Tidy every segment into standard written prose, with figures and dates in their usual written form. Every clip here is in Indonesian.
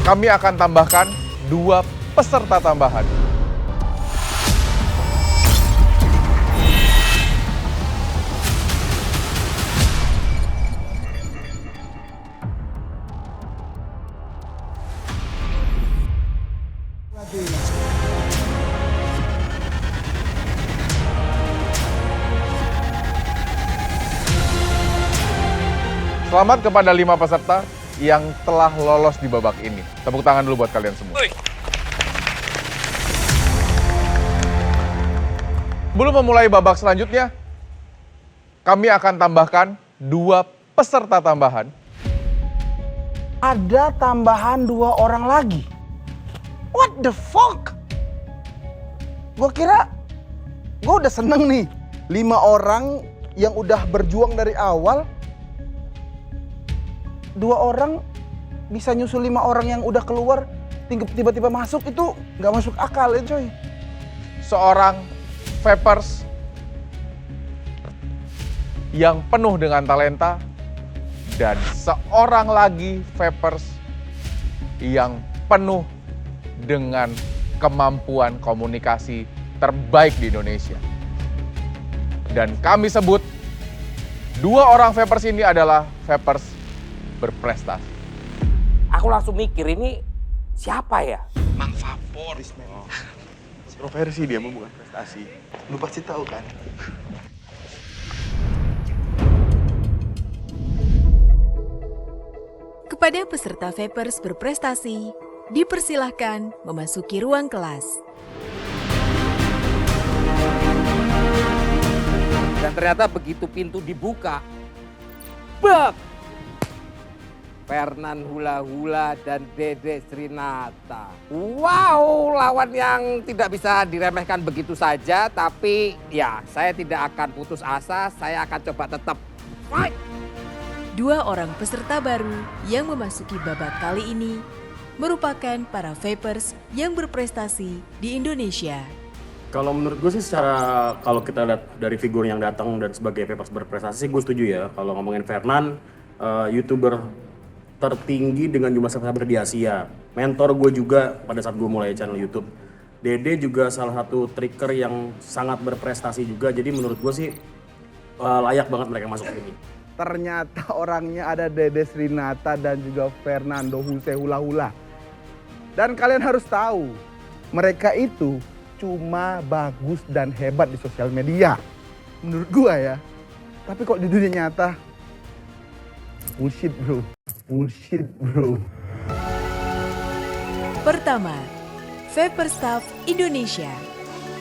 Kami akan tambahkan 2 peserta tambahan. Selamat kepada 5 peserta yang telah lolos di babak ini. Tepuk tangan dulu buat kalian semua. Sebelum memulai babak selanjutnya, kami akan tambahkan 2 peserta tambahan. Ada tambahan 2 orang lagi. What the fuck? Gue kira gue udah seneng nih. 5 orang yang udah berjuang dari awal. 2 orang bisa nyusul 5 orang yang udah keluar, tiba-tiba masuk, itu nggak masuk akal ya coy. Seorang vapers yang penuh dengan talenta dan seorang lagi vapers yang penuh dengan kemampuan komunikasi terbaik di Indonesia. Dan kami sebut 2 orang vapers ini adalah vapers berprestasi. Aku langsung mikir, ini siapa ya? Mang Vapor. Kontroversi dia mah bukan prestasi. Lu pasti tahu kan? Kepada peserta vapers berprestasi, dipersilahkan memasuki ruang kelas. Dan ternyata begitu pintu dibuka, bak! Fernan Hula Hula dan Dede Srinata. Wow, lawan yang tidak bisa diremehkan begitu saja. Tapi ya, saya tidak akan putus asa, saya akan coba tetap fight. 2 orang peserta baru yang memasuki babak kali ini merupakan para vapers yang berprestasi di Indonesia. Kalau menurut gue sih kalau kita lihat dari figur yang datang dan sebagai vapers berprestasi, gue setuju ya. Kalau ngomongin Fernan, YouTuber tertinggi dengan jumlah subscriber di Asia. Mentor gue juga pada saat gue mulai channel YouTube. Dede juga salah satu tricker yang sangat berprestasi juga. Jadi menurut gue sih layak banget mereka masuk ini. Ternyata orangnya ada Dede Srinata dan juga Fernando Hula Hula. Dan kalian harus tahu, mereka itu cuma bagus dan hebat di sosial media. Menurut gua ya. Tapi kok di dunia nyata, bullshit bro. Bullshit bro. Pertama, Vaporstaff Indonesia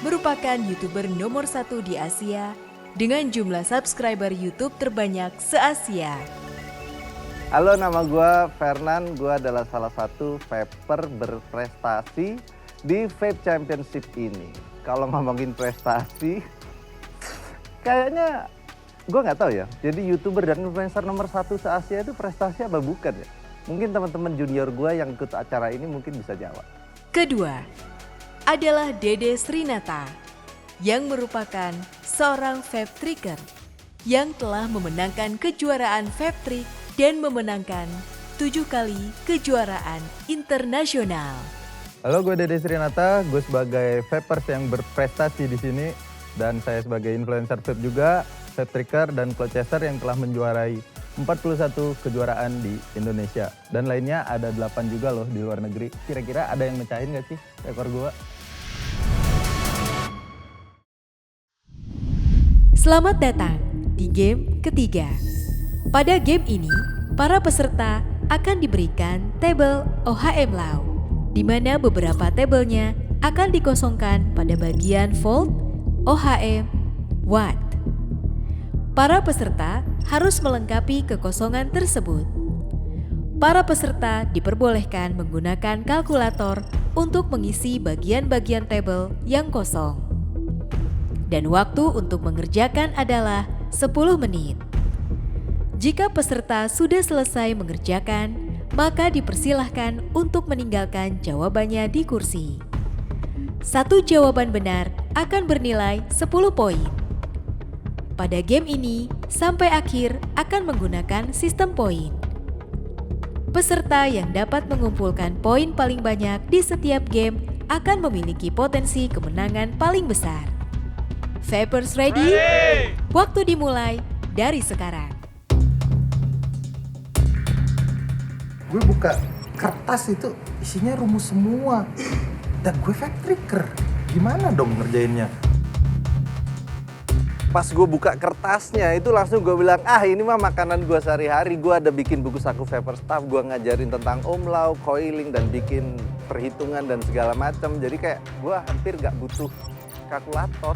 merupakan YouTuber nomor 1 di Asia dengan jumlah subscriber YouTube terbanyak se-Asia. Halo, nama gue Fernan, gue adalah salah satu vaper berprestasi di Vape Championship ini. Kalau ngomongin prestasi, kayaknya gue nggak tahu ya. Jadi YouTuber dan influencer nomor 1 se-Asia itu prestasi apa bukan ya? Mungkin teman-teman junior gue yang ikut acara ini mungkin bisa jawab. Kedua, adalah Dede Srinata yang merupakan seorang vape tricker yang telah memenangkan kejuaraan vape trick dan memenangkan 7 kali kejuaraan internasional. Halo, gue Dede Srinata, gue sebagai vapers yang berprestasi di sini dan saya sebagai influencer vape juga, vape tricker dan cloud chaser yang telah menjuarai 41 kejuaraan di Indonesia. Dan lainnya ada 8 juga loh di luar negeri. Kira-kira ada yang mecahin gak sih rekor gue? Selamat datang di game ketiga. Pada game ini, para peserta akan diberikan tabel OHM Low, di mana beberapa tabelnya akan dikosongkan pada bagian volt, OHM, watt. Para peserta harus melengkapi kekosongan tersebut. Para peserta diperbolehkan menggunakan kalkulator untuk mengisi bagian-bagian tabel yang kosong. Dan waktu untuk mengerjakan adalah 10 menit. Jika peserta sudah selesai mengerjakan, maka dipersilahkan untuk meninggalkan jawabannya di kursi. Satu jawaban benar akan bernilai 10 poin. Pada game ini, sampai akhir akan menggunakan sistem poin. peserta yang dapat mengumpulkan poin paling banyak di setiap game akan memiliki potensi kemenangan paling besar. Vapers ready? Waktu dimulai dari sekarang. Gue buka kertas itu isinya rumus semua. Dan gue vape trigger. Gimana dong ngerjainnya? Pas gue buka kertasnya itu langsung gue bilang, ah ini mah makanan gue sehari-hari. Gue ada bikin buku saku vapor stuff, gue ngajarin tentang omlaw, coiling, dan bikin perhitungan dan segala macam. Jadi kayak gue hampir gak butuh kalkulator.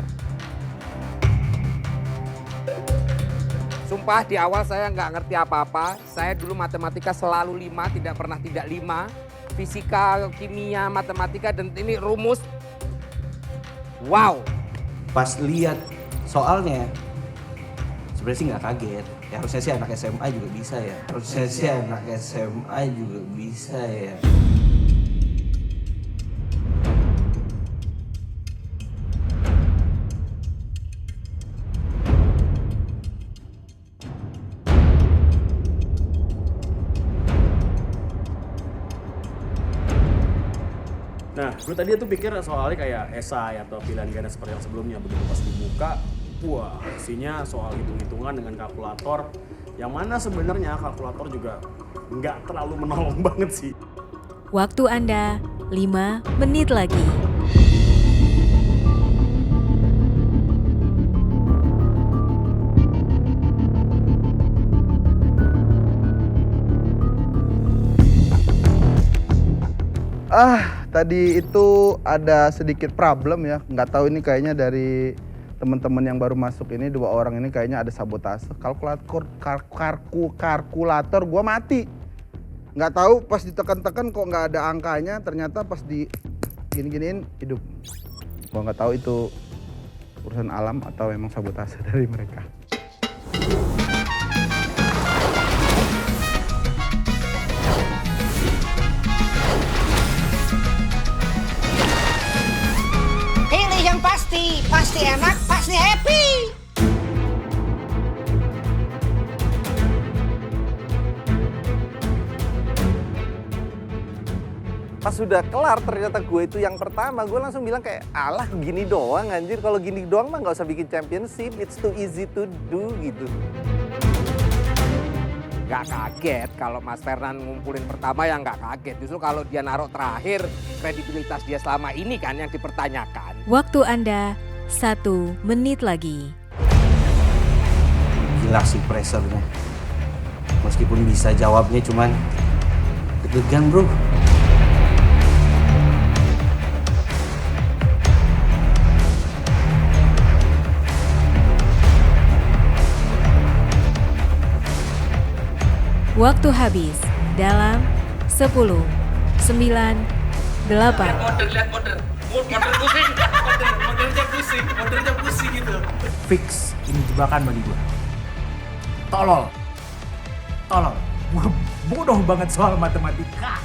Sumpah di awal saya nggak ngerti apa-apa. Saya dulu matematika selalu 5, tidak pernah tidak 5. Fisika, kimia, matematika, dan ini rumus. Wow. Pas lihat soalnya, sebenarnya sih nggak kaget. Ya harusnya sih anak SMA juga bisa ya. Harusnya sih anak SMA juga bisa ya. Nah, gue tadi tuh pikir soalnya kayak esai atau pilihan ganda seperti yang sebelumnya. Begitu pas dibuka, wah isinya soal hitung-hitungan dengan kalkulator. Yang mana sebenarnya kalkulator juga nggak terlalu menolong banget sih. Waktu Anda 5 menit lagi. Tadi itu ada sedikit problem ya. Nggak tahu ini kayaknya dari teman-teman yang baru masuk ini, 2 orang ini kayaknya ada sabotase. Kalkulator gua mati. Nggak tahu pas ditekan-tekan kok nggak ada angkanya. Ternyata pas di gini-giniin hidup. Gua nggak tahu itu urusan alam atau emang sabotase dari mereka. Pasti enak, pasti happy. Pas sudah kelar ternyata gue itu yang pertama, gue langsung bilang kayak, alah gini doang anjir, kalau gini doang mah nggak usah bikin championship, it's too easy to do gitu. Gak kaget kalau Mas Fernan ngumpulin pertama, yang gak kaget. Justru kalau dia naruh terakhir, kredibilitas dia selama ini kan yang dipertanyakan. Waktu Anda 1 menit lagi. Gila sih pressure-nya. Meskipun bisa jawabnya cuman deg-degan bro. Waktu habis dalam 10, 9, 8. Modelnya pusing gitu. Fix, ini jebakan bagi gue. Tolol. Gue bodoh banget soal matematika.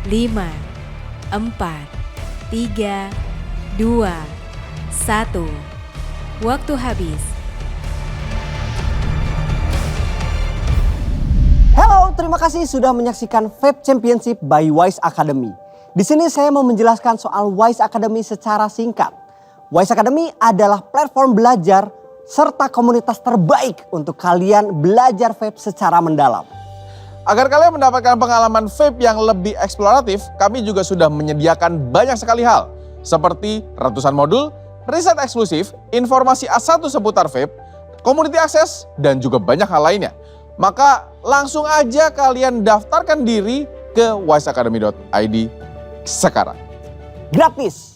5, 4, 3, 2, 1. Waktu habis. Halo, terima kasih sudah menyaksikan Vape Championship by Wise Academy. Di sini saya mau menjelaskan soal Wise Academy secara singkat. Wise Academy adalah platform belajar serta komunitas terbaik untuk kalian belajar vape secara mendalam. Agar kalian mendapatkan pengalaman vape yang lebih eksploratif, kami juga sudah menyediakan banyak sekali hal. Seperti ratusan modul, riset eksklusif, informasi A1 seputar vape, community akses, dan juga banyak hal lainnya. Maka langsung aja kalian daftarkan diri ke wiseacademy.id sekarang. Gratis.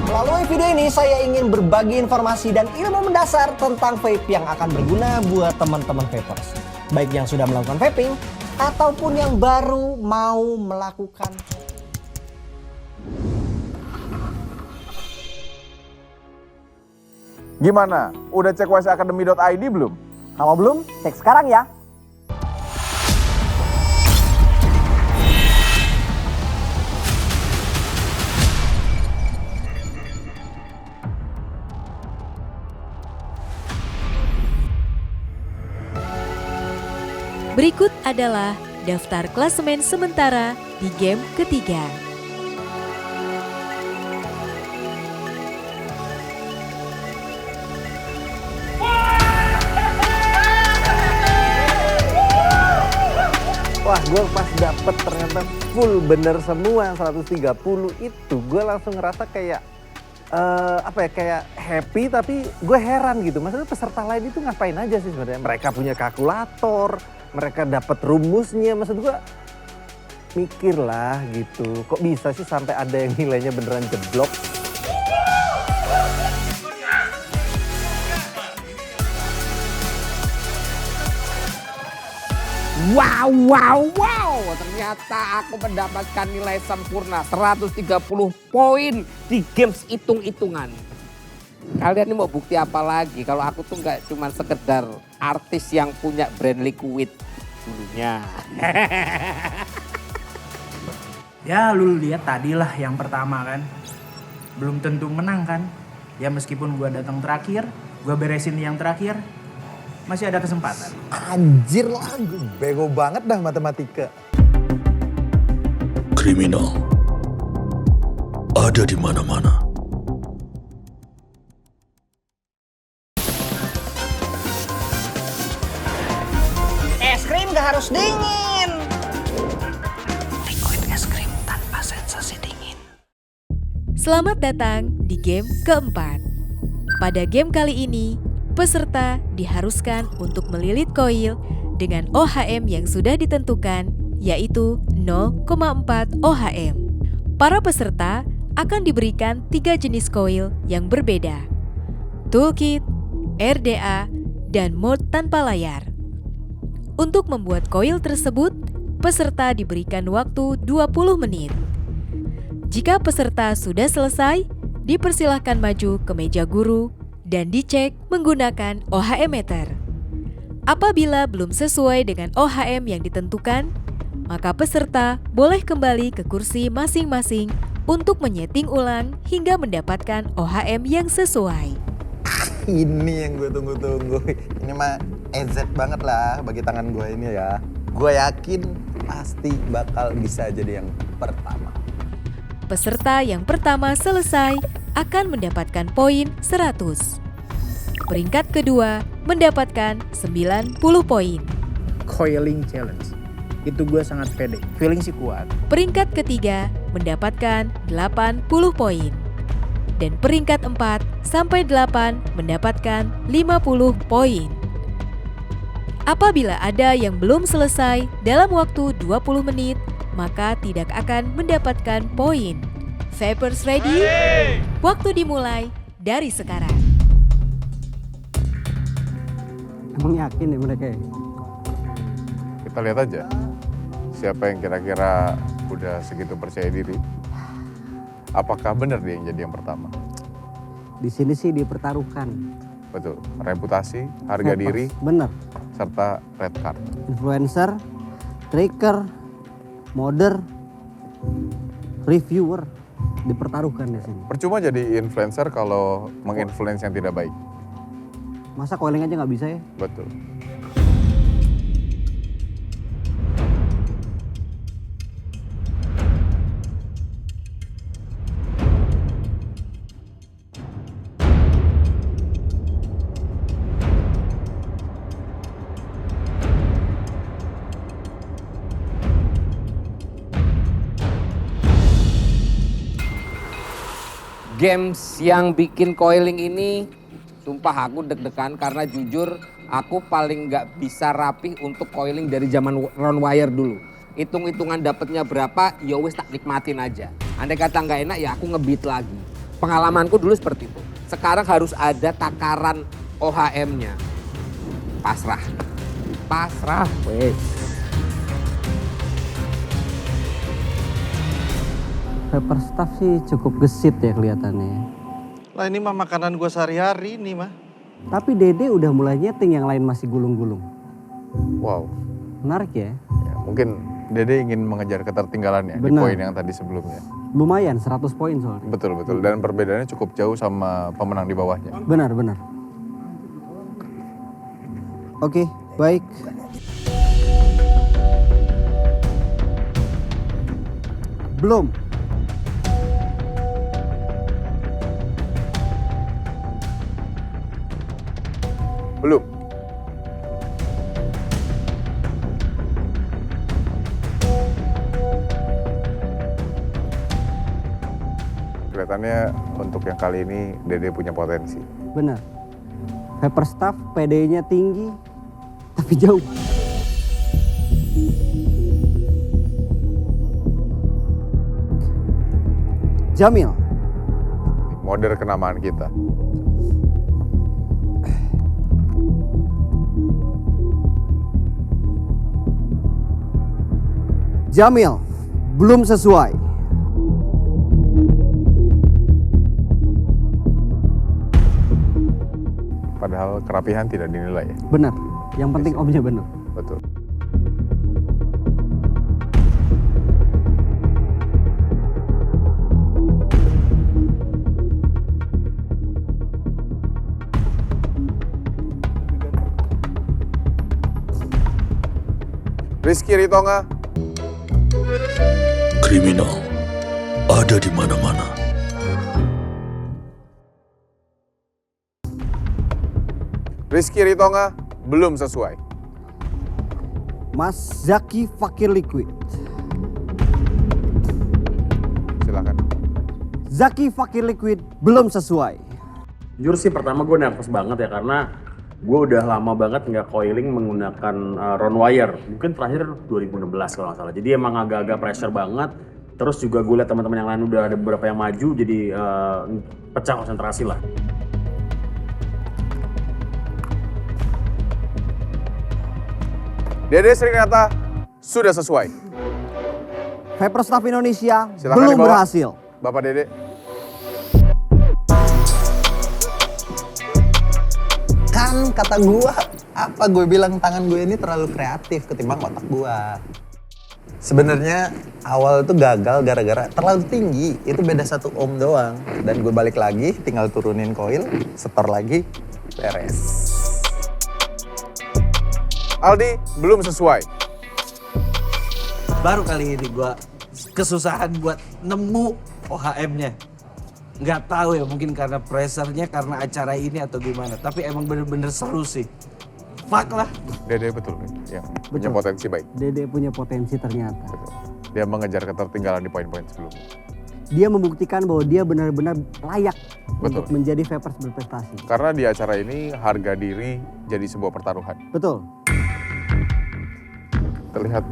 Melalui video ini saya ingin berbagi informasi dan ilmu mendasar tentang vape yang akan berguna buat teman-teman vapers. Baik yang sudah melakukan vaping ataupun yang baru mau melakukan. Gimana? Udah cek wisacademy.id belum? Kalau belum, cek sekarang ya. Berikut adalah daftar klasemen sementara di game ketiga. Wah, gue pas dapet ternyata full bener semua 130 itu, gue langsung ngerasa kayak kayak happy, tapi gue heran gitu. Maksudnya peserta lain itu ngapain aja sih sebenarnya? Mereka punya kalkulator, mereka dapat rumusnya. Maksud gue mikir lah gitu. Kok bisa sih sampai ada yang nilainya beneran jeblok? Wow. Ternyata aku mendapatkan nilai sempurna 130 poin di games hitung-hitungan. Kalian ini mau bukti apa lagi kalau aku tuh nggak cuma sekedar artis yang punya brand liquid dulunya. Ya lu lihat tadilah yang pertama kan. Belum tentu menang kan. Ya meskipun gua datang terakhir, gua beresin yang terakhir, masih ada kesempatan. Anjir lah, bego banget dah matematika. Kriminal ada di mana-mana. Es krim gak harus dingin. Liquid es krim tanpa sensasi dingin. Selamat datang di game keempat. Pada game kali ini, peserta diharuskan untuk melilit koil dengan OHM yang sudah ditentukan, yaitu 0,4 OHM. Para peserta akan diberikan 3 jenis koil yang berbeda: toolkit, RDA, dan mode tanpa layar. Untuk membuat koil tersebut, peserta diberikan waktu 20 menit. Jika peserta sudah selesai, dipersilahkan maju ke meja guru dan dicek menggunakan OHM meter. Apabila belum sesuai dengan OHM yang ditentukan, maka peserta boleh kembali ke kursi masing-masing untuk menyeting ulang hingga mendapatkan OHM yang sesuai. Ini yang gue tunggu-tunggu. Ini mah EZ banget lah bagi tangan gue ini ya. Gue yakin pasti bakal bisa jadi yang pertama. Peserta yang pertama selesai akan mendapatkan poin 100. Peringkat kedua mendapatkan 90 poin. Coiling challenge. Itu gue sangat pede. Feeling sih kuat. Peringkat ketiga mendapatkan 80 poin. Dan peringkat 4 sampai 8 mendapatkan 50 poin. Apabila ada yang belum selesai dalam waktu 20 menit, maka tidak akan mendapatkan poin. Vapers ready? Waktu dimulai dari sekarang. Emang yakin ya mereka ya? Kita lihat aja siapa yang kira-kira udah segitu percaya diri. Apakah benar dia yang jadi yang pertama? Di sini sih dipertaruhkan. Betul, reputasi, harga Vapers, diri, bener. serta red card. Influencer, tracker, modder, reviewer dipertaruhkan di sini. Percuma jadi influencer kalau menginfluence yang tidak baik. Masa coiling aja nggak bisa ya? Betul. Games yang bikin coiling ini, sumpah aku deg-degan karena jujur aku paling nggak bisa rapih untuk coiling dari zaman round wire dulu. Hitung-hitungan dapatnya berapa, ya wis tak nikmatin aja. Andai kata nggak enak ya aku ngebeat lagi. Pengalamanku dulu seperti itu. Sekarang harus ada takaran OHM-nya. Pasrah. Pasrah, wes. Paper staff sih cukup gesit ya kelihatannya. Lah ini mah makanan gue sehari-hari nih mah. Tapi Dede udah mulai nyeting, yang lain masih gulung-gulung. Wow. Menarik ya? Ya, mungkin Dede ingin mengejar ketertinggalannya di Benar. poin yang tadi sebelumnya. Lumayan, 100 poin soalnya. Betul. Dan perbedaannya cukup jauh sama pemenang di bawahnya. Benar. Oke, baik. Belum. Belum. Kelihatannya untuk yang kali ini Dede punya potensi. Benar. Paper Staff PD-nya tinggi, tapi jauh. Jamil. Model kenamaan kita. Jamil, belum sesuai. Padahal kerapihan tidak dinilai ya. Benar, yang penting omnya benar. Betul. Rizky Ritonga. Kriminal ada di mana-mana. Rizky Ritonga belum sesuai. Mas Zaki Fakir Liquid. Silakan. Zaki Fakir Liquid belum sesuai. Jujur sih pertama gue nervous banget ya karena gue udah lama banget nggak coiling menggunakan round wire. Mungkin terakhir 2016 kalau nggak salah. Jadi emang agak-agak pressure banget. Terus juga gue liat teman-teman yang lain udah ada beberapa yang maju jadi pecah konsentrasi lah. Dede Srinata sudah sesuai. Paper Staff Indonesia Silakan belum dibawa. berhasil. Bapak Dede. Kan kata gua, apa gue bilang tangan gue ini terlalu kreatif ketimbang otak gua. Sebenarnya awal itu gagal gara-gara terlalu tinggi, itu beda 1 ohm doang. Dan gue balik lagi, tinggal turunin koil, setor lagi, beres. Aldi belum sesuai. Baru kali ini gua kesusahan buat nemu OHM-nya. Nggak tahu ya, mungkin karena pressure-nya, karena acara ini atau gimana. Tapi emang bener-bener seru sih. Fuck lah. Dede betul nih, yang punya potensi baik. Dede punya potensi ternyata. Betul. Dia mengejar ketertinggalan di poin-poin sebelumnya. Dia membuktikan bahwa dia benar-benar layak Betul. untuk menjadi vapers berprestasi. Karena di acara ini harga diri jadi sebuah pertaruhan. Betul. Terlihat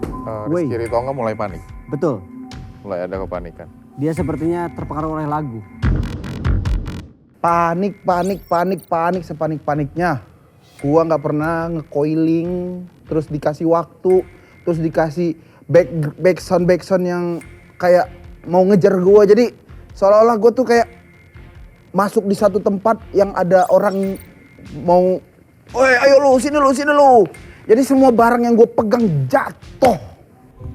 Rizky Ritonga mulai panik. Betul. Mulai ada kepanikan. Dia sepertinya terpengaruh oleh lagu. Panik sepanik-paniknya. Gua nggak pernah nge-coiling, terus dikasih waktu, terus dikasih backsound yang kayak mau ngejar gua. Jadi seolah-olah gua tuh kayak masuk di satu tempat yang ada orang mau, "Oi, ayo lu, sini lu." Jadi semua barang yang gue pegang jatuh.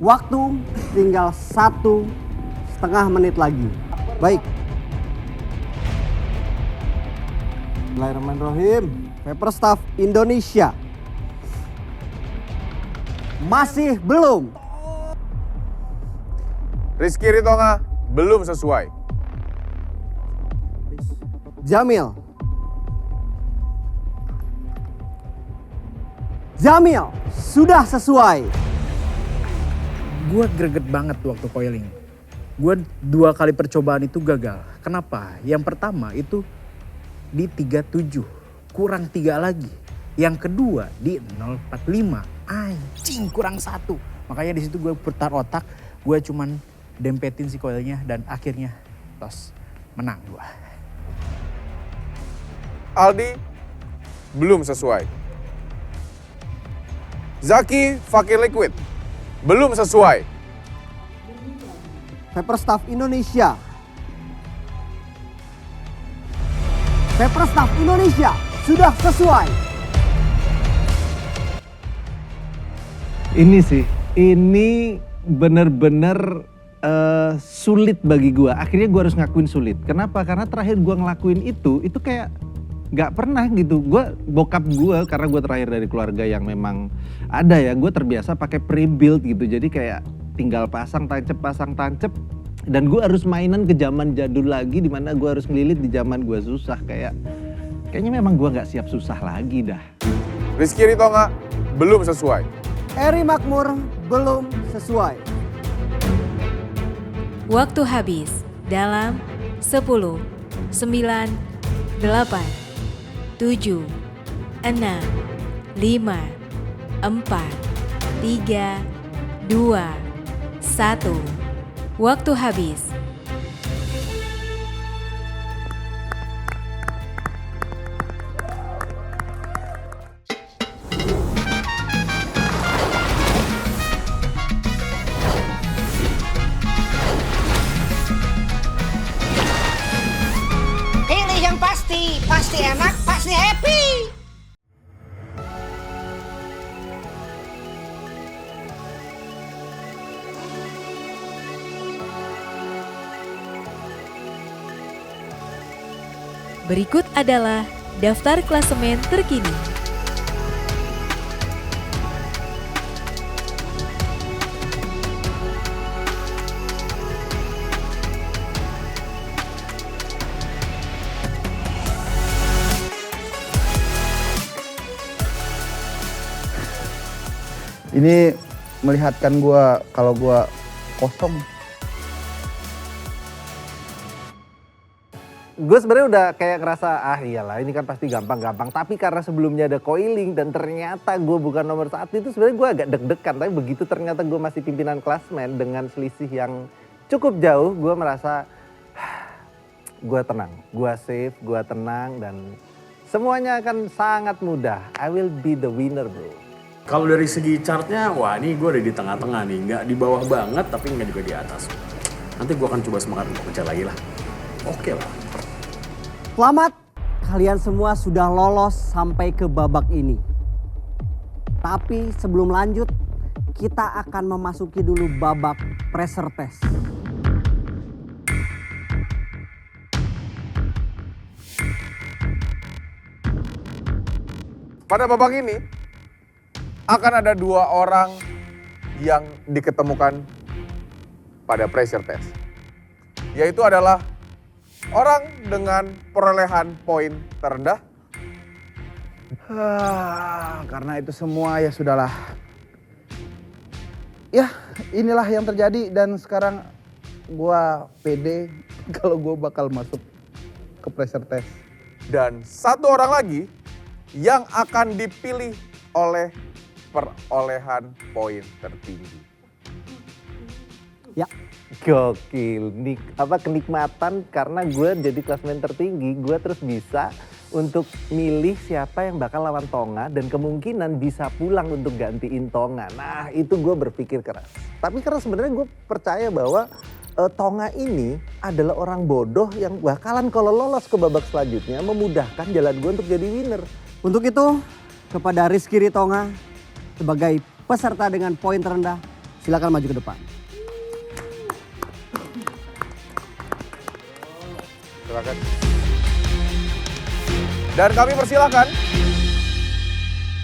Waktu tinggal 1,5 menit lagi. Baik. Bismillahirrahmanirrahim. Paper Staff Indonesia. Masih belum. Rizky Ritonga belum sesuai. Jamil. Jamil sudah sesuai. Gue greget banget waktu coiling. Gue 2 kali percobaan itu gagal. Kenapa? Yang pertama itu di 37, kurang 3 lagi. Yang kedua di 045, anjing kurang 1. Makanya di situ gue putar otak, gue cuman dempetin si coilnya dan akhirnya tos menang gue. Aldi belum sesuai. Zaki Fakir Liquid belum sesuai. Paper Staff Indonesia. Paper Staff Indonesia sudah sesuai. Ini sih, ini bener-bener sulit bagi gue. Akhirnya gue harus ngakuin sulit. Kenapa? Karena terakhir gue ngelakuin itu kayak gak pernah gitu. Gue, bokap gue, karena gue terakhir dari keluarga yang memang ada ya, gue terbiasa pakai pre-build gitu. Jadi kayak tinggal pasang tancep. Dan gue harus mainan ke zaman jadul lagi, dimana gue harus ngelilit di zaman gue susah. Kayaknya memang gue gak siap susah lagi dah. Rizky Ritonga belum sesuai. Eri Makmur belum sesuai. Waktu habis dalam 10, 9, 8, 7, 6, 5, 4, 3, 2, 1. Waktu habis. Pilih yang pasti enak, pasti happy. Berikut adalah daftar klasemen terkini. Ini melihatkan gue kalau gue kosong. Gue sebenarnya udah kayak ngerasa iyalah ini kan pasti gampang-gampang. Tapi karena sebelumnya ada coiling dan ternyata gue bukan nomor 1, itu sebenarnya gue agak deg-degan. Tapi begitu ternyata gue masih pimpinan klasmen dengan selisih yang cukup jauh, gue merasa gue tenang, gue safe, gue tenang dan semuanya akan sangat mudah. I will be the winner, bro. Kalau dari segi chartnya, wah ini gue ada di tengah-tengah nih. Nggak di bawah banget, tapi nggak juga di atas. Nanti gue akan coba semangat untuk pecah lagi lah. Oke lah. Selamat, kalian semua sudah lolos sampai ke babak ini. Tapi sebelum lanjut, kita akan memasuki dulu babak pressure test. Pada babak ini akan ada 2 orang yang diketemukan pada pressure test. Yaitu adalah orang dengan perolehan poin terendah. Karena itu semua ya sudahlah. Ya inilah yang terjadi dan sekarang gua pede kalau gua bakal masuk ke pressure test. Dan 1 orang lagi yang akan dipilih oleh perolehan poin tertinggi. Ya. Gokil, kenikmatan karena gue jadi klasmen tertinggi, gue terus bisa untuk milih siapa yang bakal lawan Tonga dan kemungkinan bisa pulang untuk gantiin Tonga. Nah itu gue berpikir keras. Tapi karena sebenarnya gue percaya bahwa Tonga ini adalah orang bodoh yang bakalan kalau lolos ke babak selanjutnya memudahkan jalan gue untuk jadi winner. Untuk itu, kepada Rizky Ritonga sebagai peserta dengan poin terendah, silakan maju ke depan. Silakan. Dan kami persilakan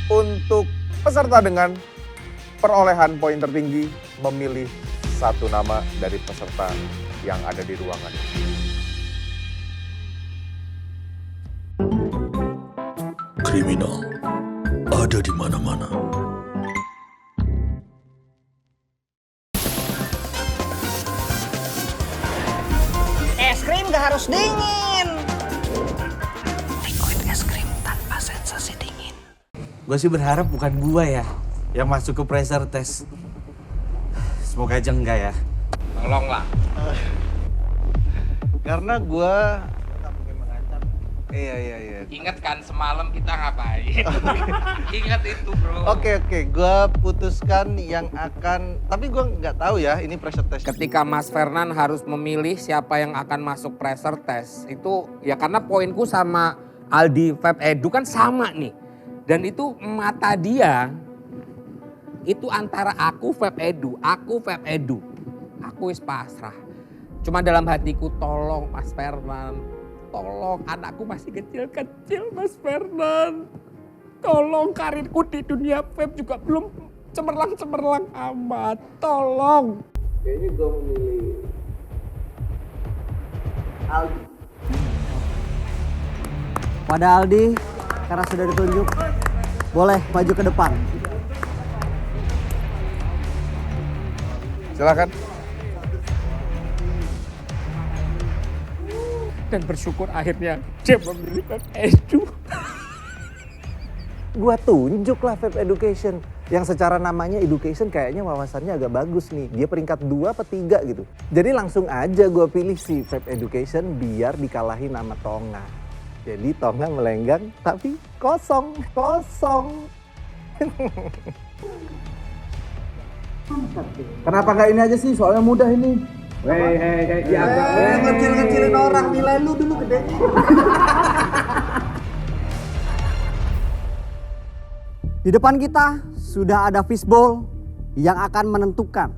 untuk peserta dengan perolehan poin tertinggi memilih 1 nama dari peserta yang ada di ruangan. Kriminal ada di mana-mana. Es krim gak harus dingin. Liquid es krim tanpa sensasi dingin. Gue sih berharap bukan gue ya yang masuk ke pressure test. Semoga aja enggak ya. Tolonglah. Karena gue Iya. Ingat kan semalam kita ngapain? Ingat itu bro. Oke, gue putuskan yang akan, tapi gue nggak tahu ya ini pressure test. Ketika Mas Fernan harus memilih siapa yang akan masuk pressure test, itu ya karena poinku sama Aldi Feb Edu kan sama nih. Dan itu mata dia, itu antara aku Feb Edu. Aku wis pasrah. Cuma dalam hatiku, tolong Mas Fernan, tolong anakku masih kecil-kecil Mas Fernan. Tolong karirku di dunia vape juga belum cemerlang-cemerlang amat. Tolong. Kayaknya gue memilih Aldi. Pada Aldi, karena sudah ditunjuk, boleh maju ke depan. Silakan. Dan bersyukur akhirnya dia memilih Vape Edu. Gua tunjuk lah Vape Education. Yang secara namanya education kayaknya wawasannya agak bagus nih. Dia peringkat 2 atau 3 gitu. Jadi langsung aja gua pilih si Vape Education biar dikalahin sama Tonga. Jadi Tonga melenggang tapi kosong. Kenapa nggak ini aja sih? Soalnya mudah ini. Ngecil-ngecilin orang, nilai lu dulu gede. Di depan kita sudah ada fishbowl yang akan menentukan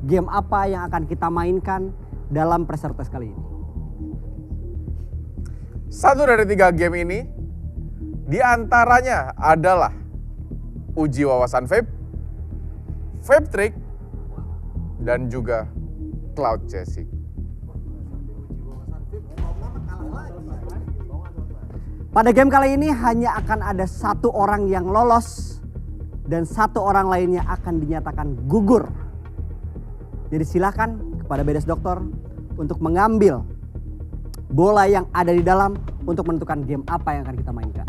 game apa yang akan kita mainkan dalam pressure test kali ini. 1 dari 3 game ini diantaranya adalah uji wawasan vape, vape trick, dan juga cloud chasing. Pada game kali ini hanya akan ada 1 orang yang lolos dan 1 orang lainnya akan dinyatakan gugur. Jadi silakan kepada Bedes Dokter untuk mengambil bola yang ada di dalam untuk menentukan game apa yang akan kita mainkan.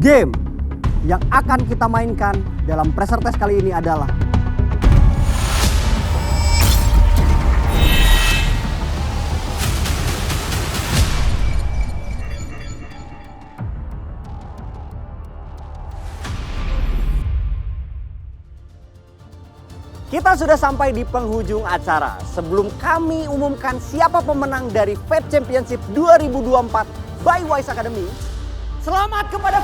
Game yang akan kita mainkan dalam pressure test kali ini adalah kita sudah sampai di penghujung acara. Sebelum kami umumkan siapa pemenang dari Vape Championship 2024 by Wise Academy, selamat kepada